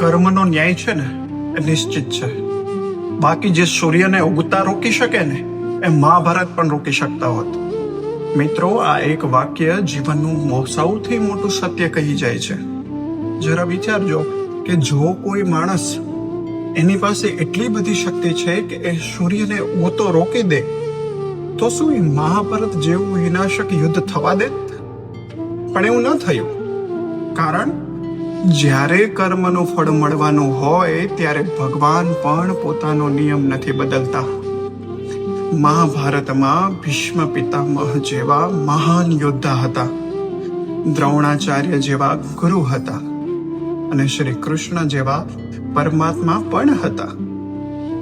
કર્મનો ન્યાય છે ને એ નિશ્ચિત છે. બાકી જે સૂર્યને ઉગતા રોકી શકે ને એ મહાભારત પણ રોકી શકતા હોત. મિત્રો, આ એક વાક્ય જીવનનું સૌથી મોટું સત્ય કહી જાય છે. જરા વિચારજો કે જો કોઈ માણસ એની પાસે એટલી બધી શક્તિ છે કે એ સૂર્યને ઉગતો રોકી દે તો શું એ મહાભારત જેવું વિનાશક યુદ્ધ થવા દે? પણ એવું ન થયું. કારણ જ્યારે કર્મનું ફળ મળવાનું હોય ત્યારે ભગવાન પણ પોતાનો નિયમ નથી બદલતા. મહાભારતમાં ભીષ્મ પિતામહ જેવા મહાન યોદ્ધા હતા, દ્રોણાચાર્ય જેવા ગુરુ હતા અને શ્રી કૃષ્ણ જેવા પરમાત્મા પણ હતા.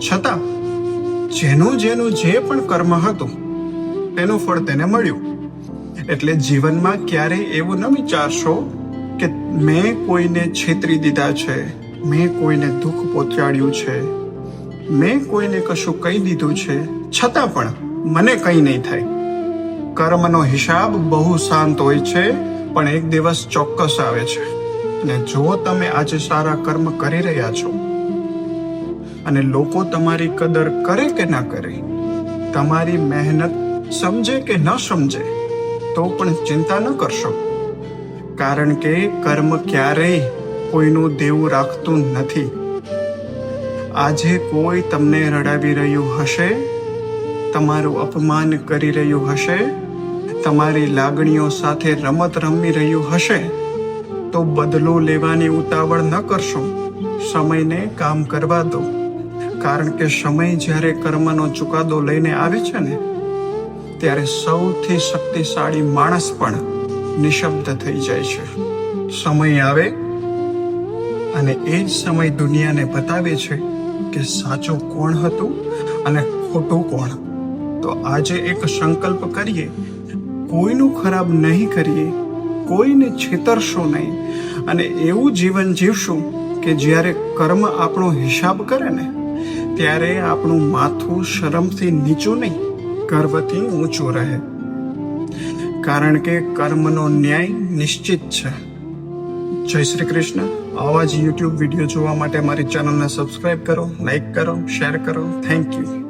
છતાં જેનું જે પણ કર્મ હતું તેનું ફળ તેને મળ્યું. એટલે જીવનમાં ક્યારેય એવું ન વિચારશો કે મેં કોઈને છેતરી દીધા છે, મેં કોઈને દુઃખ પહોંચાડ્યું છે, મેં કોઈને કશું કહી દીધું છે, છતાં પણ મને કંઈ નહીં થાય. કર્મનો હિસાબ બહુ શાંત હોય છે, પણ એક દિવસ ચોક્કસ આવે છે. અને જો તમે આજે સારા કર્મ કરી રહ્યા છો અને લોકો તમારી કદર કરે કે ના કરે, તમારી મહેનત સમજે કે ન સમજે, તો પણ ચિંતા ન કરશો. કારણ કે કર્મ ક્યારેય કોઈનું દેવું રાખતું નથી. આજે કોઈ તમને રડાવી રહ્યું હશે, તમારું અપમાન કરી રહ્યું હશે, તમારી લાગણીઓ સાથે રમત રમી રહ્યું હશે, તો બદલો લેવાની ઉતાવળ ન કરશો. સમયને કામ કરવા દો. કારણ કે સમય જ્યારે કર્મનો ચુકાદો લઈને આવે છે ને, ત્યારે સૌથી શક્તિશાળી માણસ પણ નિશબ્દ થઈ જાય છે. સમય આવે અને એ જ સમય દુનિયાને બતાવે છે કે સાચું કોણ હતું અને ખોટું કોણ. તો આજે એક સંકલ્પ કરીએ, કોઈનું ખરાબ નહીં કરીએ, કોઈને છેતરશો નહીં અને એવું જીવન જીવશું કે જ્યારે કર્મ આપણો હિસાબ કરે ને, ત્યારે આપણું માથું શરમથી નીચું નહીં, ગર્વથી ઊંચું રહે. કારણ કે કર્મનો ન્યાય નિશ્ચિત છે. જય શ્રી કૃષ્ણ. આવા જ યુટ્યુબ વિડીયો જોવા માટે મારી ચેનલને સબસ્ક્રાઇબ કરો, લાઈક કરો, શેર કરો. Thank you.